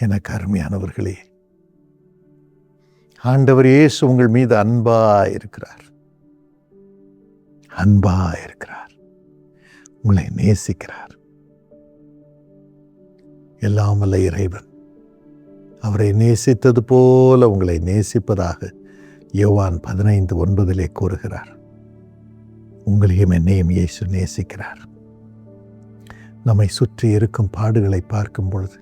எனக்கு அருமையானவர்களே, ஆண்டவர் இயேசு உங்கள் மீது அன்பாயிருக்கிறார். அன்பாயிருக்கிறார். உங்களை நேசிக்கிறார். எல்லாம் வல்ல இறைவன் அவரை நேசித்தது போல உங்களை நேசிப்பதாக யோவான் 15:9 கூறுகிறார். உங்களையும் என்னையும் இயேசு நேசிக்கிறார். நம்மை சுற்றி இருக்கும் பாடுகளை பார்க்கும் பொழுது,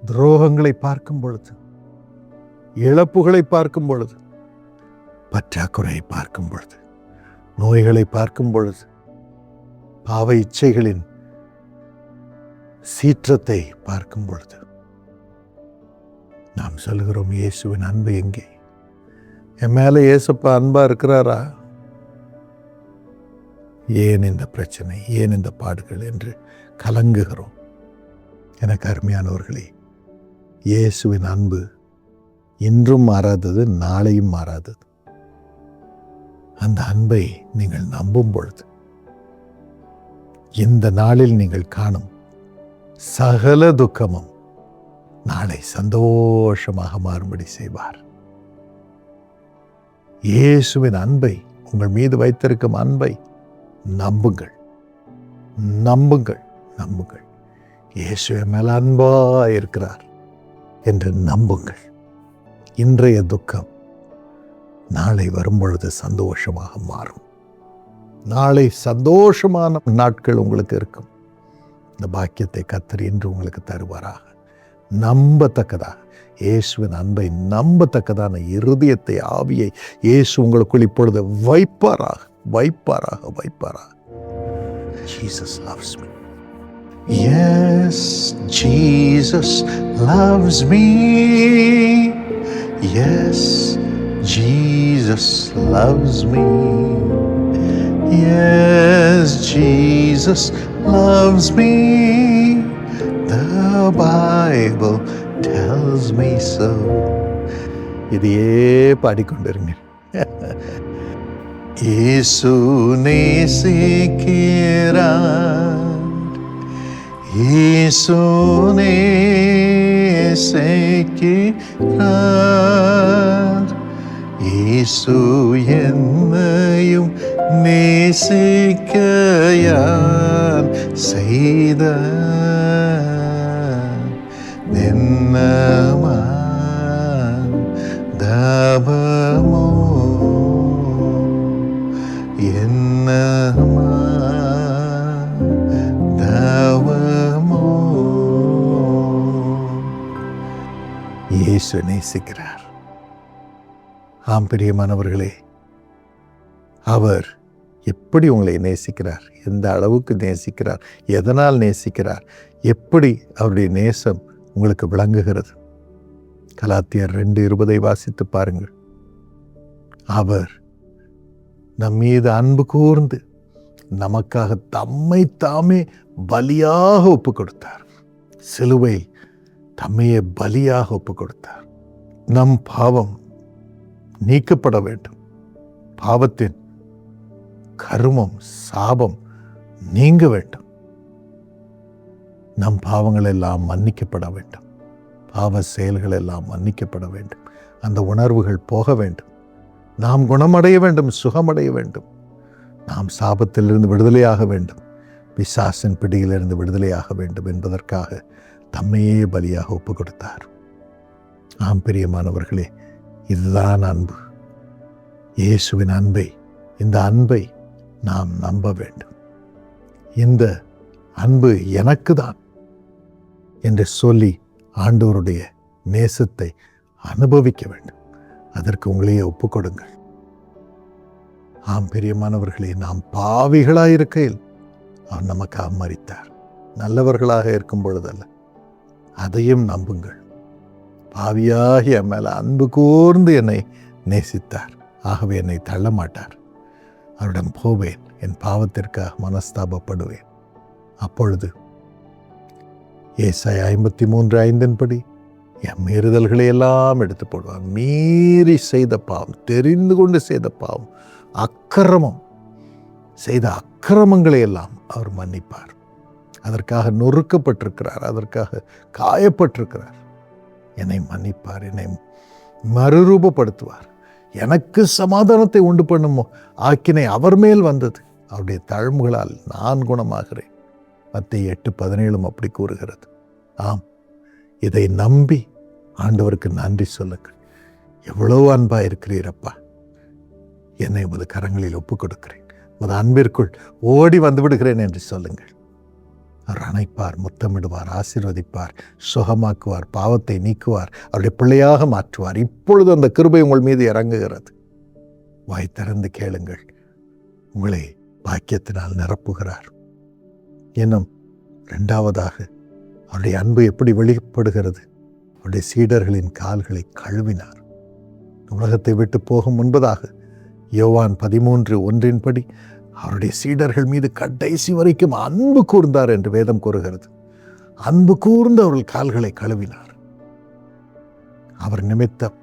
துரோகங்களை பார்க்கும் பொழுது, இழப்புகளை பார்க்கும் பொழுது, பற்றாக்குறையை பார்க்கும் பொழுது, நோய்களை பார்க்கும் பொழுது, பாவ இச்சைகளின் சீற்றத்தை பார்க்கும் பொழுது நாம் சொல்கிறோம், இயேசுவின் அன்பு எங்கே? என் மேல இயேசப்பா அன்பா இருக்கிறாரா? ஏன் இந்த பிரச்சனை, ஏன் இந்த பாடுகள் என்று கலங்குகிறோம். எனக்கு அருமையானவர்களே, இயேசுவின் அன்பு இன்றும் மாறாதது, நாளையும் மாறாதது. அந்த அன்பை நீங்கள் நம்பும் பொழுது இந்த நாளில் நீங்கள் காணும் சகல துக்கமும் நாளை சந்தோஷமாக மாறும்படி செய்வார். இயேசுவின் அன்பை, உங்கள் மீது வைத்திருக்கும் அன்பை நம்புங்கள், நம்புங்கள், நம்புங்கள். இயேசுவின் மேல் அன்பா இருக்கிறார் என்று நம்புங்கள். இன்றைய துக்கம் நாளை வரும்பொழுது சந்தோஷமாக மாறும். நாளை சந்தோஷமான நாட்கள் உங்களுக்கு இருக்கும். இந்த பாக்கியத்தை கர்த்தர் இன்று உங்களுக்கு தருவாராக. நம்பத்தக்கதாக இயேசுவின் அன்பை நம்பத்தக்கதான இருதயத்தை, ஆவியை இயேசு உங்களுக்குள் இப்பொழுது வைப்பாராக, வைப்பாராக, வைப்பாராக. Jesus loves me. Yes, Jesus loves me. Yes, Jesus loves me. Yes, Jesus loves me. The Bible tells me so. இதையே பாடிக்கொண்டிருங்க. இயேசு நேசிக்கிறார், இயேசு நேசிக்கிறார், இயேசு என்னையும் நேசிக்க யார் செய்த நின்னமா தபமோ என்னமா தவமோ. இயேசு நேசிக்கிறார். ஆம் பிரியமானவர்களே, அவர் எப்படி உங்களை நேசிக்கிறார், எந்த அளவுக்கு நேசிக்கிறார், எதனால் நேசிக்கிறார், எப்படி அவருடைய நேசம் உங்களுக்கு விளங்குகிறது? கலாத்தியர் 2:20 வாசித்து பாருங்கள். அவர் நம் மீது அன்பு கூர்ந்து நமக்காக தம்மை தாமே பலியாக ஒப்பு கொடுத்தார். சிலுவை தம்மையே பலியாக ஒப்பு கொடுத்தார். நம் பாவம் நீக்கப்பட வேண்டும். பாவத்தின் கருமம், சாபம் நீங்க வேண்டும். நம் பாவங்கள் எல்லாம் மன்னிக்கப்பட வேண்டும். பாவ செயல்கள் எல்லாம் மன்னிக்கப்பட வேண்டும். அந்த உணர்வுகள் போக வேண்டும். நாம் குணமடைய வேண்டும், சுகமடைய வேண்டும். நாம் சாபத்திலிருந்து விடுதலையாக வேண்டும், பிசாசின் பிடியிலிருந்து விடுதலையாக வேண்டும் என்பதற்காக தம்மையே பலியாக ஒப்பு கொடுத்தார். ஆம் பிரியமானவர்களே, இதுதான் அன்பு. இயேசுவின் அன்பை, இந்த அன்பை நாம் நம்ப வேண்டும். இந்த அன்பு எனக்கு தான் என்று சொல்லி ஆண்டவருடைய நேசத்தை அனுபவிக்க வேண்டும். அதற்கு உங்களையே ஒப்புக்கொடுங்கள். ஆம் பிரியமானவர்களே, நாம் பாவிகளாயிருக்கையில் அவர் நமக்காக மரித்தார். நல்லவர்களாக இருக்கும் பொழுதல்ல. அதையும் நம்புங்கள். பாவியாகி என் மேல அன்பு கூர்ந்து என்னை நேசித்தார். ஆகவே என்னை தள்ள மாட்டார். அவரிடம் போவேன், என் பாவத்திற்காக மனஸ்தாபப்படுவேன். அப்பொழுது ஏசாயா 53:5 என் மீறுதல்களை எல்லாம் எடுத்து போடுவார். மீறி செய்த பாவம், தெரிந்து கொண்டு செய்த பாவம், அக்கிரமம் செய்த அக்கிரமங்களை எல்லாம் அவர் மன்னிப்பார். அதற்காக நொறுக்கப்பட்டிருக்கிறார், அதற்காக காயப்பட்டிருக்கிறார். என்னை மன்னிப்பார், என்னை மறுரூபப்படுத்துவார். எனக்கு சமாதானத்தை உண்டு பண்ணுமோ ஆக்கினை அவர் மேல் வந்தது, அவருடைய தழும்புகளால் நான் குணமாகிறேன். மத்தேயு 8:17 அப்படி கூறுகிறது. ஆம், இதை நம்பி ஆண்டவருக்கு நன்றி சொல்லுங்கள். எவ்வளவு அன்பா இருக்கிறீரப்பா, என்னை உமது கரங்களில் ஒப்புக் கொடுக்கிறேன், உமது அன்பிற்குள் ஓடி வந்து விடுகிறேன் என்று சொல்லுங்கள். அவர் அணைப்பார், முத்தமிடுவார், ஆசீர்வதிப்பார், சுகமாக்குவார், பாவத்தை நீக்குவார், அவருடைய பிள்ளையாக மாற்றுவார். இப்பொழுது அந்த கிருபை உங்கள் மீது இறங்குகிறது. வாய் திறந்து கேளுங்கள், உங்களை பாக்கியத்தினால் நிரப்புகிறார். இன்னும் இரண்டாவதாக அவருடைய அன்பு எப்படி வெளிப்படுகிறது? அவருடைய சீடர்களின் கால்களை கழுவினார். உலகத்தை விட்டு போகும் முன்பதாக யோவான் 13:1 அவருடைய சீடர்கள் மீது கடைசி வரைக்கும் அன்பு கூர்ந்தார் என்று வேதம் கூறுகிறது. அன்பு கூர்ந்து அவர்கள் கால்களை கழுவினார். அவர் நிமித்தம்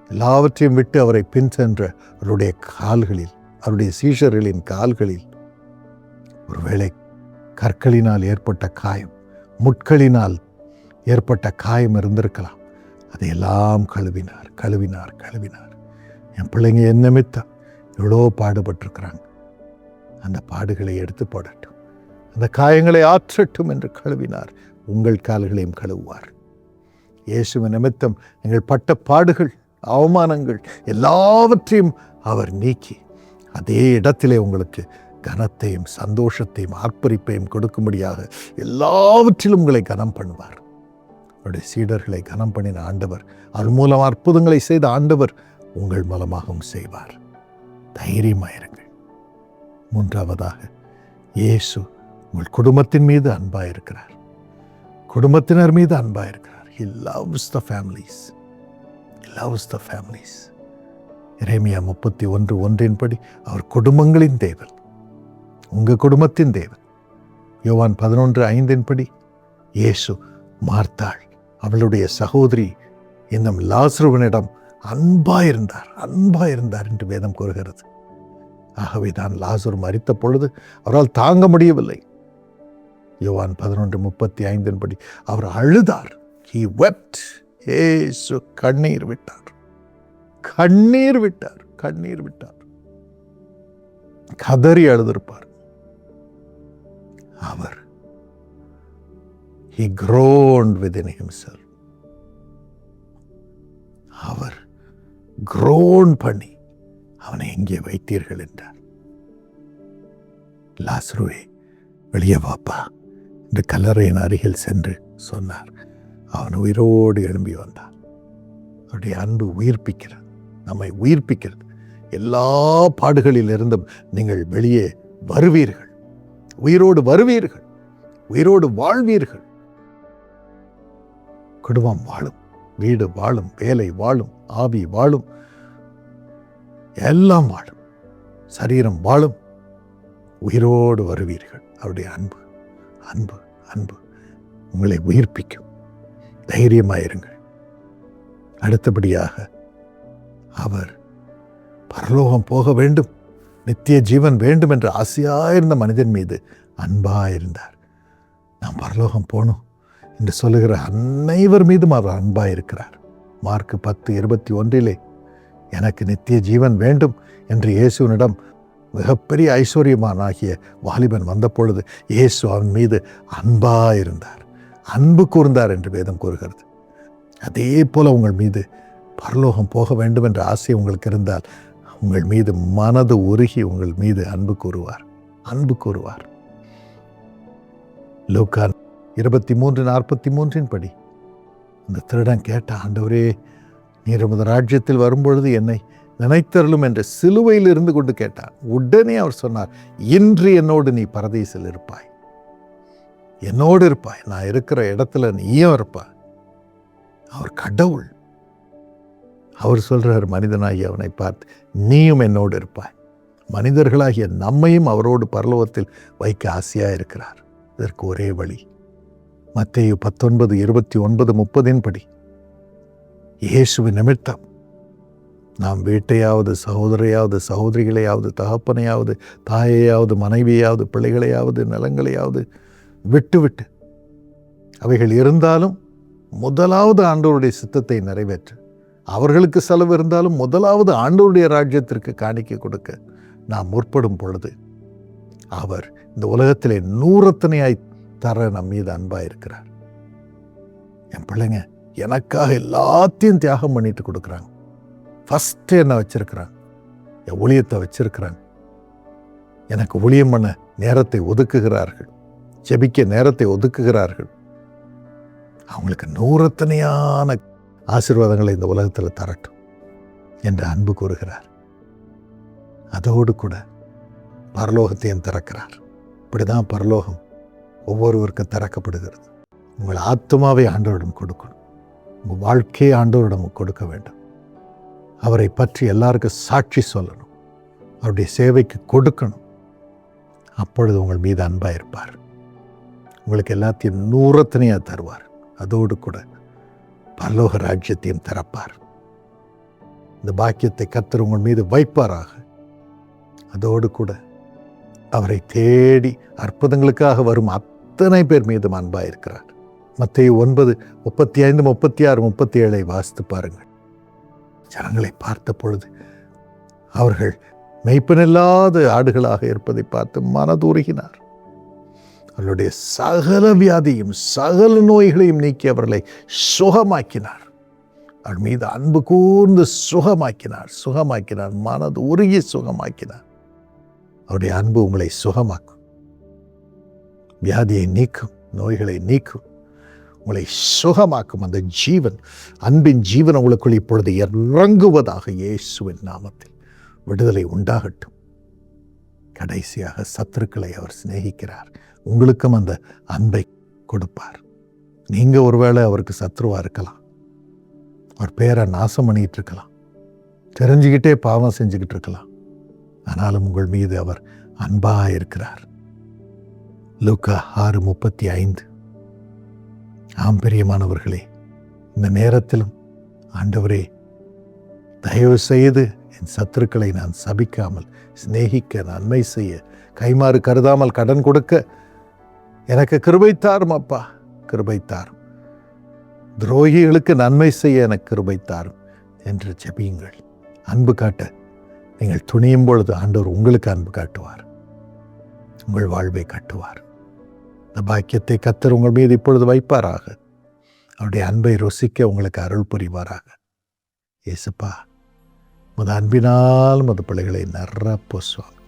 எல்லாவற்றையும் விட்டு அவரை பின் சென்ற அவருடைய கால்களில், அவருடைய சீஷர்களின் கால்களில் ஒருவேளை கற்களினால் ஏற்பட்ட காயம், முட்களினால் ஏற்பட்ட காயம் இருந்திருக்கலாம். அதையெல்லாம் கழுவினார், கழுவினார், கழுவினார். என் பிள்ளைங்க என் நிமித்தம் எவ்வளோ பாடுபட்டிருக்கிறாங்க, அந்த பாடுகளை எடுத்து போடட்டும், அந்த காயங்களை ஆற்றட்டும் என்று கழுவினார். உங்கள் கால்களையும் கழுவுவார். இயேசுவின் நிமித்தம் நீங்கள் பட்ட பாடுகள், அவமானங்கள் எல்லாவற்றையும் அவர் நீக்கி அதே இடத்திலே உங்களுக்கு கனத்தையும் சந்தோஷத்தையும் ஆர்ப்பரிப்பையும் கொடுக்கும்படியாக எல்லாவற்றிலும் உங்களை கனம் பண்ணுவார். அவருடைய சீடர்களை கனம் பண்ணின ஆண்டவர், அது மூலம் அற்புதங்களை செய்த ஆண்டவர் உங்கள் மூலமாகவும் செய்வார். தைரியமாயிருங்கள். மூன்றாவதாக, இயேசு உங்கள் குடும்பத்தின் மீது அன்பாயிருக்கிறார், குடும்பத்தினர் மீது அன்பாயிருக்கிறார். He loves the families. He loves the families. எரேமியா 31:1 அவர் குடும்பங்களின் தேவன், உங்கள் குடும்பத்தின் தேவன். யோவான் 11:5 இயேசு மார்த்தாள், அவளுடைய சகோதரி இன்னும் லாசருவினிடம் அன்பாயிருந்தார் என்று வேதம் கூறுகிறது. ஆகவே தான் லாசரு மரித்த பொழுது அவரால் தாங்க முடியவில்லை. யோவான் 11:35 அவர் அழுதார். He wept. இயேசு கண்ணீர் விட்டார். கதறி அழுதிருப்பார். அவர் he groaned within himself. Our groan பண்ணி அவனை எங்கே வைத்தீர்கள் என்றார். லாசருவே, வெளியே வாப்பா என்று கல்லறையின் அருகில் சென்று சொன்னார். அவன் உயிரோடு எழும்பி வந்தான். அவருடைய அன்பு உயிர்ப்பிக்கிறது, நம்மை உயிர்ப்பிக்கிறது. எல்லா பாடுகளில் இருந்தும் நீங்கள் வெளியே வருவீர்கள், உயிரோடு வருவீர்கள், உயிரோடு வாழ்வீர்கள். குடும்பம் வாழும், வீடு வாழும், வேலை வாழும், ஆவி வாழும், எல்லாம் வாழும், சரீரம் வாழும். உயிரோடு வருவீர்கள். அவருடைய அன்பு அன்பு அன்பு உங்களை உயிர்ப்பிக்கும். தைரியமாயிருங்கள். அடுத்தபடியாக, அவர் பரலோகம் போக வேண்டும், நித்திய ஜீவன் வேண்டும் என்ற ஆசையாயிருந்த மனிதன் மீது அன்பாயிருந்தார். நாம் பரலோகம் போகணும் என்று சொல்லுகிற அனைவர் மீதும் அவர் அன்பாயிருக்கிறார். மார்க் 10:21 எனக்கு நித்திய ஜீவன் வேண்டும் என்று இயேசுவினிடம் மிகப்பெரிய ஐஸ்வர்யமானாகிய வாலிபன் வந்த பொழுது இயேசு அவன் மீது அன்பாயிருந்தார், அன்பு கூர்ந்தார் என்று வேதம் கூறுகிறது. அதே போல உங்கள் மீது பரலோகம் போக வேண்டும் என்ற ஆசை உங்களுக்கு இருந்தால் உங்கள் மீது மனது உருகி உங்கள் மீது அன்பு கூறுவார். லூக்கா 23:43 அந்த திருடன் கேட்ட, ஆண்டவரே, நீர் உமது ராஜ்யத்தில் வரும்பொழுது என்னை நினைத்தருளும் என்று சிலுவையில் இருந்து கொண்டு கேட்டார். உடனே அவர் சொன்னார், இன்று என்னோடு நீ பரதீசில் இருப்பாய், என்னோடு இருப்பாய், நான் இருக்கிற இடத்துல நீயும் இருப்பாய். அவர் கடவுள். அவர் சொல்றார் மனிதனாகிய அவனை பார்த்து, நீயும் என்னோடு இருப்பாய். மனிதர்களாகிய நம்மையும் அவரோடு பரலோகத்தில் வைக்க ஆசையா இருக்கிறார். இதற்கு ஒரே வழி, மத்தேயு 19:29-30 இயேசுவின் நிமித்தம் நாம் வீட்டையாவது, சகோதரையாவது, சகோதரிகளையாவது, தகப்பனையாவது, தாயையாவது, மனைவியாவது, பிள்ளைகளையாவது, நிலங்களையாவது விட்டு அவைகள் இருந்தாலும் முதலாவது ஆண்டவருடைய சித்தத்தை நிறைவேற்று. அவர்களுக்கு செலவு இருந்தாலும் முதலாவது ஆண்டவருடைய ராஜ்யத்திற்கு காணிக்கை கொடுக்க நாம் முற்படும் பொழுது அவர் இந்த உலகத்திலே நூறத்தனையாய் தர நம் மீது அன்பாயிருக்கிறார். என் பிள்ளைங்க எனக்காக எல்லாத்தையும் தியாகம் பண்ணிட்டு கொடுக்குறாங்க. ஃபஸ்ட்டு என்ன வச்சிருக்கிறாங்க, என் ஊழியத்தை வச்சிருக்கிறாங்க. எனக்கு ஊழியம் பண்ண நேரத்தை ஒதுக்குகிறார்கள், ஜெபிக்க நேரத்தை ஒதுக்குகிறார்கள். அவங்களுக்கு நூறத்தனையான ஆசீர்வாதங்களை இந்த உலகத்தில் தரட்டும் என்று அன்பு கூறுகிறார். அதோடு கூட பரலோகத்தையும் திறக்கிறார். இப்படிதான் பரலோகம் ஒவ்வொருவருக்கும் திறக்கப்படுகிறது. உங்கள் ஆத்மாவை ஆண்டவரிடம் கொடுக்கணும். உங்கள் வாழ்க்கையை ஆண்டவரிடம் கொடுக்க வேண்டும். அவரை பற்றி எல்லாருக்கும் சாட்சி சொல்லணும். அவருடைய சேவைக்கு கொடுக்கணும். அப்பொழுது உங்கள் மீது அன்பாக இருப்பார். உங்களுக்கு எல்லாத்தையும் நூறத்தனையாக தருவார். அதோடு கூட பரலோக ராஜ்யத்தையும் திறப்பார். இந்த பாக்கியத்தை கர்த்தர் உங்கள் மீது வைப்பாராக. அதோடு கூட அவரை தேடி அற்புதங்களுக்காக வரும் அத்தனை பேர் மீதும் அன்பாக இருக்கிறார். மத்தேயு 9:35, 36, 37 வாசித்து பாருங்கள். ஜனங்களை பார்த்த பொழுது அவர்கள் மெய்ப்பனில்லாத ஆடுகளாக இருப்பதை பார்த்து மனதுருகினார். அவர்களுடைய சகல வியாதியும் சகல நோய்களையும் நீக்கி அவர்களை சுகமாக்கினார். அவள் மீது அன்பு கூர்ந்து சுகமாக்கினார். மனது உருகி சுகமாக்கினார். அவருடைய அன்பு உங்களை சுகமாக்கும், வியாதியை நீக்கும், நோய்களை நீக்கும், உங்களை சுகமாக்கும். அந்த ஜீவன், அன்பின் ஜீவன் உங்களுக்குள் இப்பொழுது இறங்குவதாக இயேசுவின் நாமத்தில் விடுதலை உண்டாகட்டும். கடைசியாக சத்துருக்களை அவர் சிநேகிக்கிறார். உங்களுக்கும் அந்த அன்பை கொடுப்பார். நீங்க ஒருவேளை அவருக்கு சத்ருவா இருக்கலாம், அவர் பேரை நாசம் பண்ணிட்டு இருக்கலாம், தெரிஞ்சுக்கிட்டே பாவம் செஞ்சுக்கிட்டு இருக்கலாம். ஆனாலும் உங்கள் மீது அவர் அன்பா இருக்கிறார். லூக்கா 6:35. ஆம் பிரியமானவர்களே, இந்த நேரத்திலும் ஆண்டவரே, தயவு செய்து என் சத்துருக்களை நான் சபிக்காமல், சிநேகிக்க, நன்மை செய்ய, கைமாறு கருதாமல் கடன் கொடுக்க எனக்கு கிருபை தாரும் அப்பா, கிருபை தாரும். துரோகிகளுக்கு நன்மை செய்ய எனக்கு கிருபை தாரும் என்று ஜெபியுங்கள். அன்பு காட்ட நீங்கள் துணியும் பொழுது ஆண்டவர் உங்களுக்கு அன்பு காட்டுவார், உங்கள் வாழ்வை காட்டுவார். இந்த பாக்கியத்தை கர்த்தர் உங்கள் மீது இப்பொழுது வைப்பாராக. அவருடைய அன்பை ருசிக்க உங்களுக்கு அருள் புரிவாராக. இயேசுப்பா, உமது அன்பினால் உமது பிள்ளைகளை நிரப்ப சுவாமி.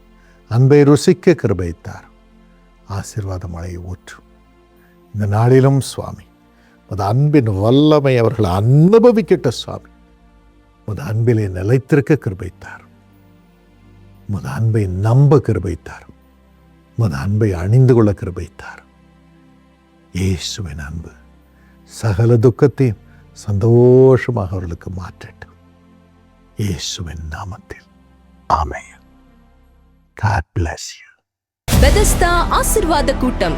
அன்பை ருசிக்க கிருபைத்தார். ஆசீர்வாத மழையை ஊற்றும். இந்த நாளிலும் சுவாமி, உமது அன்பின் வல்லமை அவர்கள் அனுபவிக்கட்ட சுவாமி. உமது அன்பிலே நிலைத்திருக்க கிருபைத்தார். உமது அன்பை நம்ப கிருபைத்தார். உமது அன்பை அணிந்து கொள்ள கிருபைத்தார். இயேசுவின் அன்பு சகல துக்கத்தையும் சந்தோஷமாக அவர்களுக்கு மாற்றட்டும். இயேசுவின் நாமத்தில் ஆமென். God bless you. பெதஸ்தா ஆசீர்வாத கூட்டம்.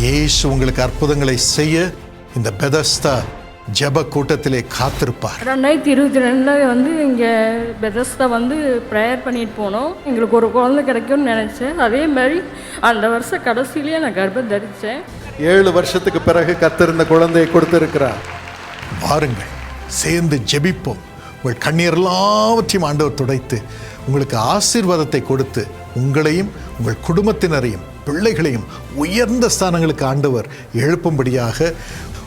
இயேசு உங்களுக்கு அற்புதங்களை செய்ய இந்த பெதஸ்தா ஜெப கூட்டத்திலே காத்திருப்பார். 2022 இங்கே பெதஸ்தா ப்ரேயர் பண்ணிட்டு போனோம். எங்களுக்கு ஒரு குழந்தை கிடைக்கும்னு நினச்சேன். அதே மாதிரி அந்த வருஷம் கடைசியிலேயே நான் கர்ப்பம் தரித்தேன். 7 வருஷத்துக்கு பிறகு கர்த்தர் இந்த குழந்தையை கொடுத்திருக்கிறார். வாருங்கள், சேர்ந்து ஜெபிப்போம். உங்கள் கண்ணீர் எல்லாவற்றையும் ஆண்டவர் துடைத்து உங்களுக்கு ஆசீர்வாதத்தை கொடுத்து உங்களையும் உங்கள் குடும்பத்தினரையும் பிள்ளைகளையும் உயர்ந்த ஸ்தானங்களுக்கு ஆண்டவர் எழுப்பும்படியாக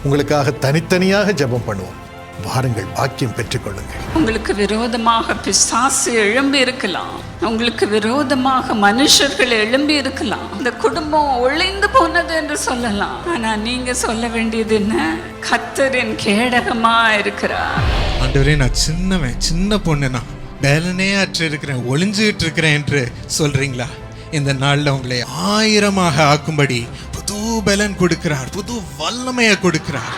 உங்களுக்காக தனித்தனியாக ஜெபம் பண்ணுவோம். வாருங்கள், பாக்கியம் பெற்றுக்கொள்ளுங்கள். உங்களுக்கு விரோதமாக பிசாசு எழும்பி இருக்கலாம், உங்களுக்கு விரோதமாக மனுஷர்கள் எழும்பி இருக்கலாம், இந்த குடும்பம் ஒளிந்து போனது என்று சொல்லலாம். ஆனா நீங்க சொல்ல வேண்டியது என்ன? கர்த்தரின் கேடகமா இருக்கிறார். ஆண்டவரே, நான் சின்ன பொண்ணுனா பேலனே அற்று இருக்கிறேன், ஒளிஞ்சுகிட்டு இருக்கிறேன் என்று சொல்றீங்களா? இந்த நாளில் உங்களை 1000 ஆக்கும்படி புது பலன் கொடுக்கிறார், புது வல்லமையை கொடுக்கிறார்.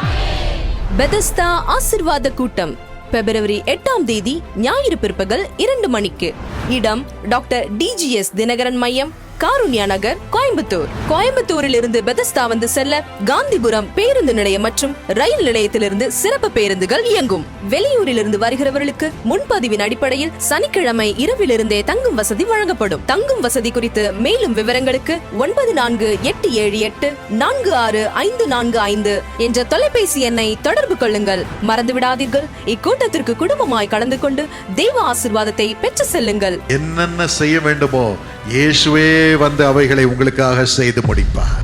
பெதஸ்தா ஆசீர்வாத கூட்டம் பிப்ரவரி 8 ஞாயிறு பிற்பகல் 2 மணிக்கு. இடம் டாக்டர் DGS தினகரன் மையம், காருண்யா நகர், கோயம்புத்தூர். கோயம்புத்தூரில் இருந்து பெதஸ்தா வந்து செல்ல காந்திபுரம் பேருந்து நிலையம் மற்றும் ரயில் நிலையத்திலிருந்து சிறப்பு பேருந்துகள் இயங்கும். வெளியூரில் இருந்து வருகிறவர்களுக்கு முன்பதிவின் அடிப்படையில் சனிக்கிழமை இரவிலிருந்தே தங்கும் வசதி வழங்கப்படும். தங்கும் வசதி குறித்து மேலும் விவரங்களுக்கு 9488465545 என்ற தொலைபேசி எண்ணை தொடர்பு கொள்ளுங்கள். மறந்துவிடாதீர்கள், இக்கூட்டத்திற்கு குடும்பமாய் கலந்து கொண்டு தெய்வ ஆசீர்வாதத்தை பெற்று செல்லுங்கள். என்னென்ன செய்ய வேண்டுமோ இயேசுவே வந்து அவைகளை உங்களுக்காக செய்து முடிப்பார்.